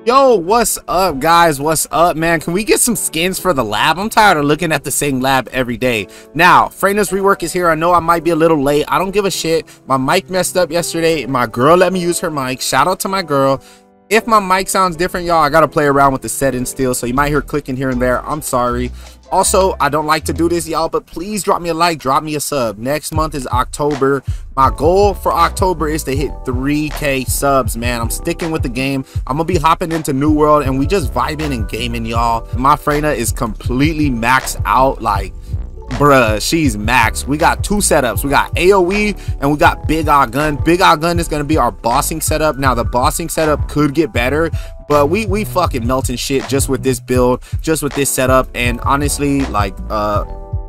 Yo, what's up, guys? What's up, man? Can we get some skins for the lab? I'm tired of looking at the same lab every day. Now, FREYNA's rework is here. I know I might be a little late. I don't give a shit. My mic messed up yesterday. My girl let me use her mic. Shout out to my girl. If my mic sounds different, y'all, I gotta play around with the settings still, so you might hear clicking here and there. I'm sorry. Also, I don't like to do this, y'all, but please drop me a like, drop me a sub. Next month is October. My goal for October is to hit 3K subs, man. I'm sticking with the game. I'm gonna be hopping into New World and we just vibing and gaming, y'all. My FREYNA is completely maxed out. Like, bruh, she's maxed. We got two setups. We got AoE and we got Big Eye Gun. Big Eye Gun is gonna be our bossing setup. Now the bossing setup could get better, but we fucking melting shit just with this build, just with this setup. And honestly, like,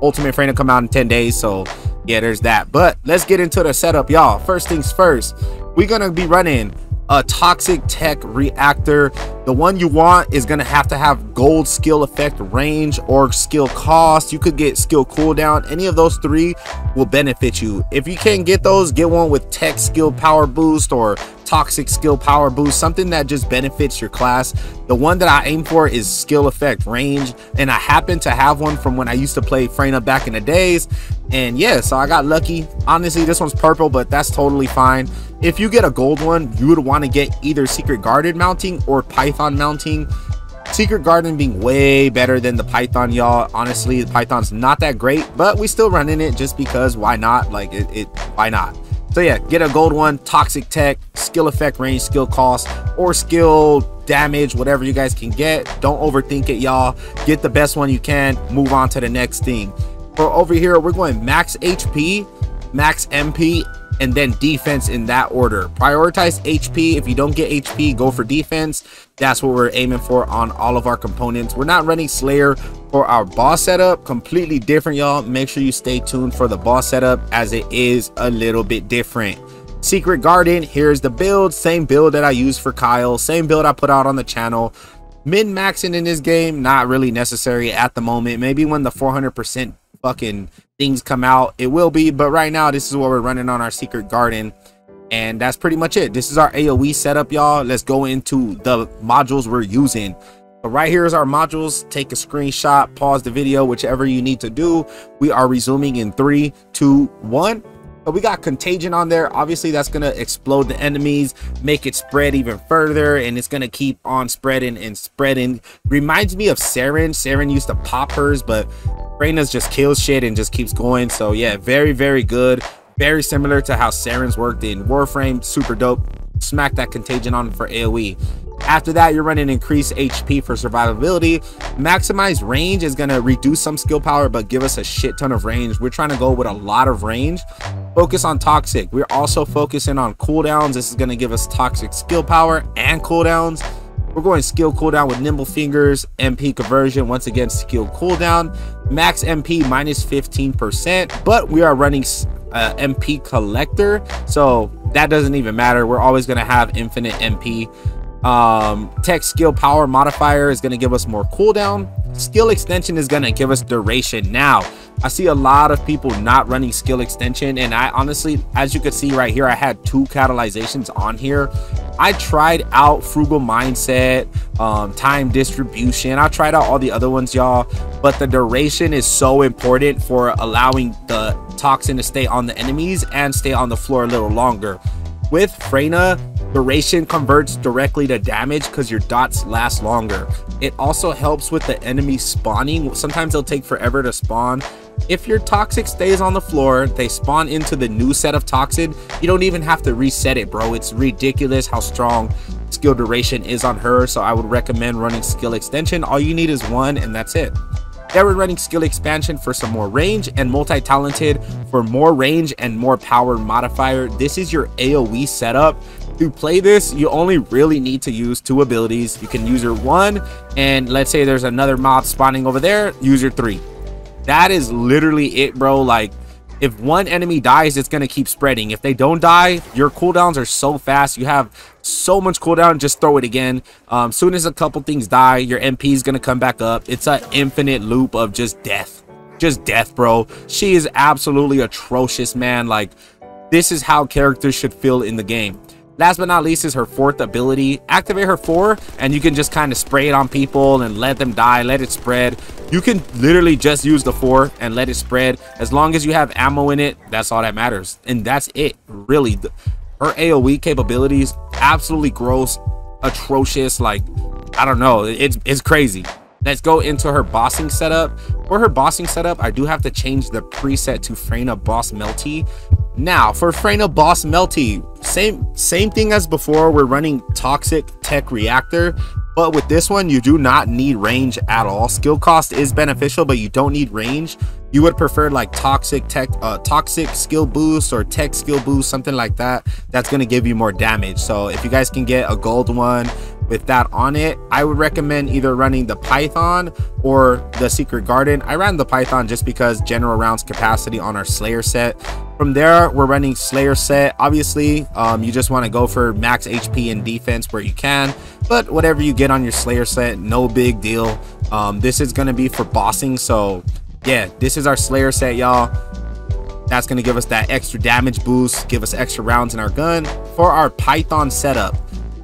Ultimate FREYNA come out in 10 days, so yeah, there's that. But let's get into the setup, y'all. First things first, we're gonna be running a toxic tech reactor. The one you want is gonna have to have gold skill effect range or skill cost. You could get skill cooldown. Any of those three will benefit you. If you can't get those, get one with tech skill power boost or toxic skill power boost, something that just benefits your class. The one that I aim for is skill effect range, and I happen to have one from when I used to play FREYNA back in the days. And yeah, so I got lucky. Honestly, this one's purple, but that's totally fine. If you get a gold one, you would want to get either Secret Garden mounting or Python mounting. Secret Garden being way better than the Python, y'all. Honestly, the Python's not that great, but we still running it just because why not? Like, why not? So yeah, get a gold one, toxic tech, skill effect range, skill cost, or skill damage, whatever you guys can get. Don't overthink it, y'all. Get the best one you can, move on to the next thing. For over here, we're going max HP, max MP, and then defense in that order. Prioritize HP. If you don't get HP, go for defense. That's what we're aiming for on all of our components. We're not running Slayer for our boss setup. Completely different, y'all. Make sure you stay tuned for the boss setup, as it is a little bit different. Secret Garden, here's the build. Same build that I used for Kyle. Same build I put out on the channel. Min-maxing in this game, not really necessary at the moment. Maybe when the 400% fucking things come out, it will be, but right now this is what we're running on our Secret Garden, and that's pretty much it. This is our AoE setup, y'all. Let's go into the modules we're using. So right here is our modules. Take a screenshot, pause the video, whichever you need to do. We are resuming in 3, 2, 1. So we got Contagion on there. Obviously that's gonna explode the enemies, make it spread even further, and it's gonna keep on spreading and spreading. Reminds me of Saren. Saren used to pop hers, but FREYNA's just kills shit and just keeps going. So yeah, very, very good. Very similar to how Saren's worked in Warframe. Super dope. Smack that Contagion on for AoE. After that, you're running increased HP for survivability. Maximize range is going to reduce some skill power, but give us a shit ton of range. We're trying to go with a lot of range. Focus on toxic. We're also focusing on cooldowns. This is going to give us toxic skill power and cooldowns. We're going skill cooldown with nimble fingers, MP conversion, once again skill cooldown, max MP minus 15%, but we are running MP collector, so that doesn't even matter. We're always going to have infinite MP. Tech skill power modifier is going to give us more cooldown. Skill extension is going to give us duration. Now I see a lot of people not running skill extension, and I honestly, as you can see right here, I had 2 catalyzations on here. I tried out frugal mindset, time distribution. I tried out all the other ones, y'all, but the duration is so important for allowing the toxin to stay on the enemies and stay on the floor a little longer. With FREYNA, duration converts directly to damage because your dots last longer. It also helps with the enemy spawning. Sometimes they'll take forever to spawn. If your toxic stays on the floor, they spawn into the new set of toxin. You don't even have to reset it, bro. It's ridiculous how strong skill duration is on her, so I would recommend running skill extension. All you need is 1, and that's it. Then we're running skill expansion for some more range, and multi-talented for more range and more power modifier. This is your AoE setup. To play this, you only really need to use 2 abilities. You can use your 1, and let's say there's another mob spawning over there, use your 3. That is literally it, bro. Like, if one enemy dies, it's gonna keep spreading. If they don't die, your cooldowns are so fast. You have so much cooldown, just throw it again. Soon as a couple things die, your MP is gonna come back up. It's an infinite loop of just death. Just death, bro. She is absolutely atrocious, man. Like, this is how characters should feel in the game. Last but not least is her fourth ability. Activate her 4 and you can just kind of spray it on people and let them die, let it spread. You can literally just use the 4 and let it spread. As long as you have ammo in it, that's all that matters. And that's it, really. Her AoE capabilities, absolutely gross, atrocious. Like, I don't know, it's crazy. Let's go into her bossing setup. For her bossing setup, I do have to change the preset to FREYNA Boss Melty. Now, for FREYNA Boss Melty, same thing as before. We're running Toxic Tech Reactor, but with this one, you do not need range at all. Skill cost is beneficial, but you don't need range. You would prefer like Toxic Skill Boost or Tech Skill Boost, something like that. That's going to give you more damage. So if you guys can get a gold one with that on it, I would recommend either running the Python or the Secret Garden. I ran the Python just because general rounds capacity on our Slayer set. From there, we're running Slayer set. Obviously, you just want to go for max HP and defense where you can, but whatever you get on your Slayer set, no big deal. This is going to be for bossing, so yeah, this is our Slayer set, y'all. That's going to give us that extra damage boost, give us extra rounds in our gun. For our Python setup,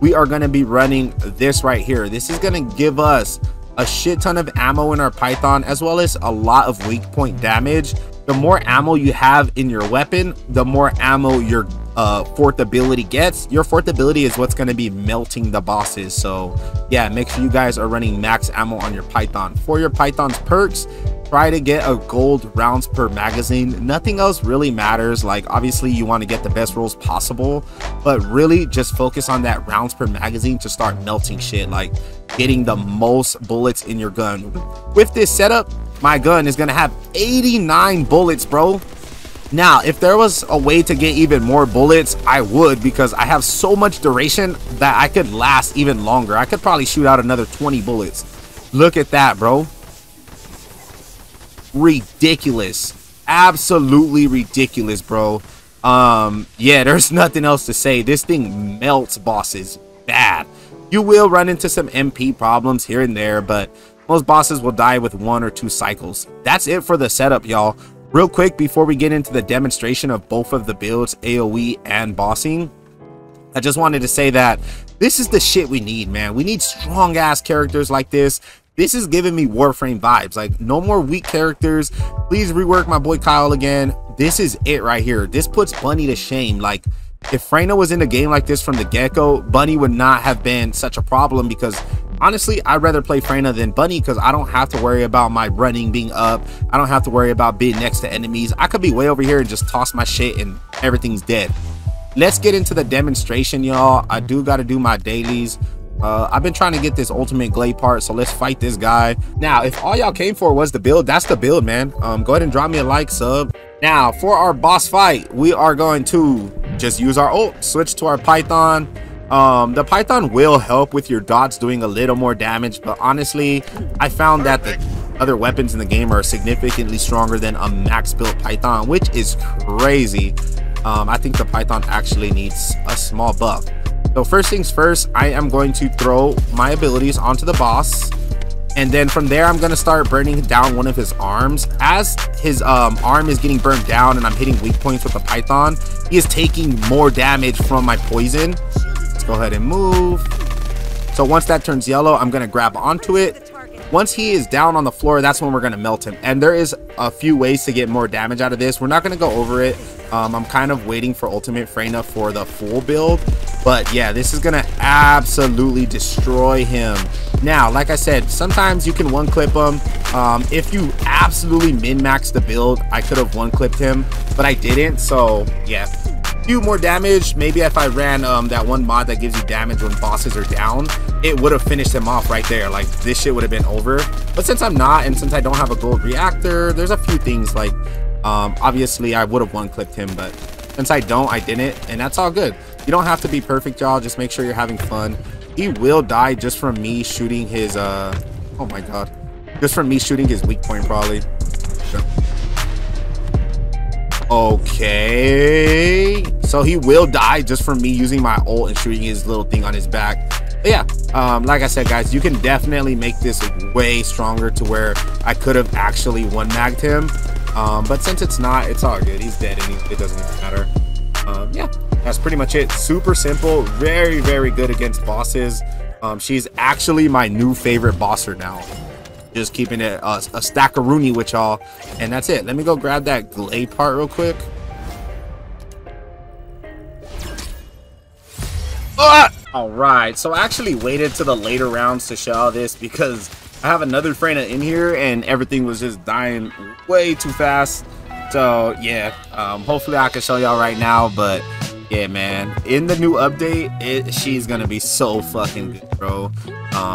we are going to be running this right here. This is going to give us a shit ton of ammo in our Python, as well as a lot of weak point damage. The more ammo you have in your weapon, the more ammo your fourth ability gets. Your fourth ability is what's going to be melting the bosses. So yeah, make sure you guys are running max ammo on your Python. For your Python's perks, try to get a gold rounds per magazine. Nothing else really matters. Like, obviously you want to get the best rolls possible, but really just focus on that rounds per magazine to start melting shit, like getting the most bullets in your gun. With this setup, my gun is gonna have 89 bullets, bro. Now, if there was a way to get even more bullets, I would, because I have so much duration that I could last even longer. I could probably shoot out another 20 bullets. Look at that, bro. Ridiculous. Absolutely ridiculous, bro. Yeah, there's nothing else to say. This thing melts bosses bad. You will run into some MP problems here and there, but most bosses will die with 1 or 2 cycles. That's it for the setup, y'all. Real quick, before we get into the demonstration of both of the builds, AoE and bossing, I just wanted to say that this is the shit we need, man. We need strong ass characters like this. This is giving me Warframe vibes. Like, no more weak characters. Please rework my boy Kyle again. This is it right here. This puts Bunny to shame. Like, if FREYNA was in a game like this from the get-go, Bunny would not have been such a problem, because honestly, I'd rather play FREYNA than Bunny, because I don't have to worry about my running being up. I don't have to worry about being next to enemies. I could be way over here and just toss my shit and everything's dead. Let's get into the demonstration, y'all. I do got to do my dailies. I've been trying to get this ultimate glade part, so let's fight this guy. Now, if all y'all came for was the build, that's the build, man. Go ahead and drop me a like, sub. Now, for our boss fight, we are going to just use our ult, switch to our Python. The Python will help with your dots doing a little more damage, but honestly, I found that the other weapons in the game are significantly stronger than a max build Python, which is crazy. I think the Python actually needs a small buff. So first things first, I am going to throw my abilities onto the boss, and then from there I'm going to start burning down one of his arms. As his arm is getting burned down and I'm hitting weak points with the Python, he is taking more damage from my poison. Let's go ahead and move. So once that turns yellow, I'm going to grab onto it. Once he is down on the floor, that's when we're going to melt him. And there is a few ways to get more damage out of this. We're not going to go over it. I'm kind of waiting for Ultimate FREYNA for the full build. But yeah, this is going to absolutely destroy him. Now, like I said, sometimes you can one-clip him. If you absolutely min-max the build, I could have one-clipped him, but I didn't. So yeah, few more damage. Maybe if I ran that one mod that gives you damage when bosses are down, it would have finished him off right there. Like, this shit would have been over. But since I'm not, and since I don't have a gold reactor, there's a few things like obviously I would have one-clipped him, but since I don't, I didn't, and that's all good. You don't have to be perfect, y'all. Just make sure you're having fun. He will die just from me shooting his oh my god, just from me shooting his weak point, probably. Okay, so he will die just from me using my ult and shooting his little thing on his back. But yeah, like I said, guys, you can definitely make this way stronger to where I could have actually one-magged him. But since it's not, it's all good. He's dead and it doesn't even matter. Yeah, That's pretty much it. Super simple, very, very good against bosses. She's actually my new favorite bosser now. Just keeping it a stack of Rooney with y'all. And that's it. Let me go grab that glade part real quick. All right, so I actually waited to the later rounds to show this because I have another Freyna in here and everything was just dying way too fast. So yeah, hopefully I can show y'all right now. But yeah, man, in the new update, she's gonna be so fucking good, bro.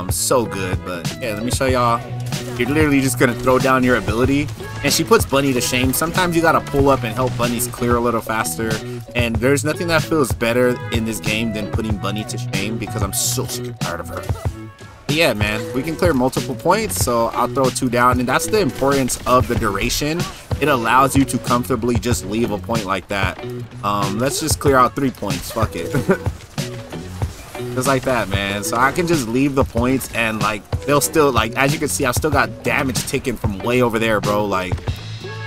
So good. But yeah, let me show y'all. You're literally just gonna throw down your ability, and she puts Bunny to shame. Sometimes you gotta pull up and help bunnies clear a little faster, and there's nothing that feels better in this game than putting Bunny to shame because I'm so sick and tired of her. But yeah, man, we can clear multiple points, so I'll throw 2 down, and that's the importance of the duration. It allows you to comfortably just leave a point like that. Let's just clear out 3 points. Fuck it. Just like that, man. So I can just leave the points and like they'll still, like, as you can see, I've still got damage ticking from way over there, bro. Like,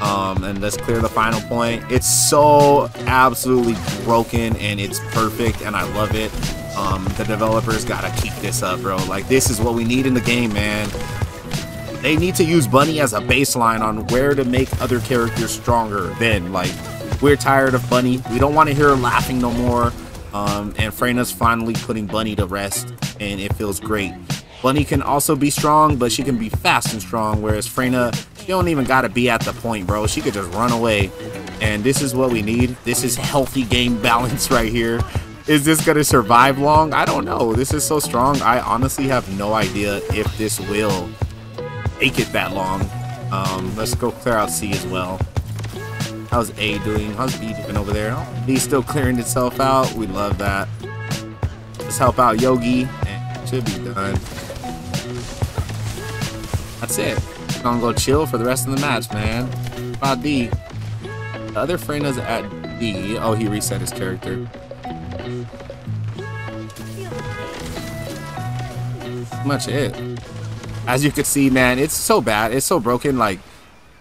and let's clear the final point. It's so absolutely broken and it's perfect and I love it. The developers gotta keep this up, bro. Like, this is what we need in the game, man. They need to use Bunny as a baseline on where to make other characters stronger. Then, like, we're tired of Bunny. We don't want to hear her laughing no more. And Freyna's finally putting Bunny to rest, and it feels great. Bunny can also be strong, but she can be fast and strong, whereas Freyna, she don't even gotta be at the point, bro. She could just run away, and this is what we need. This is healthy game balance right here. Is this gonna survive long? I don't know. This is so strong. I honestly have no idea if this will make it that long. Let's go clear out C as well. How's A doing? How's B doing over there? Oh, B's still clearing itself out. We love that. Let's help out Yogi, and it should be done. That's it. Gonna go chill for the rest of the match, man. What about D? The other Freyna's at D. Oh, he reset his character. That's much it. As you can see, man, it's so bad. It's so broken. Like,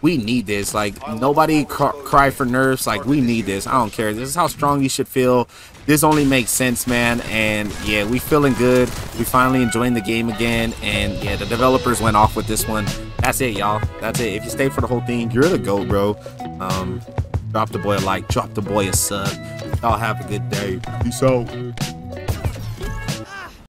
we need this. Like, nobody cry for nerfs. Like, we need this. I don't care. This is how strong you should feel. This only makes sense, man. And yeah, we feeling good. We finally enjoying the game again. And yeah, the developers went off with this one. That's it, y'all. That's it. If you stay for the whole thing, you're the GOAT, bro. Drop the boy a like, drop the boy a sub. Y'all have a good day. Peace out.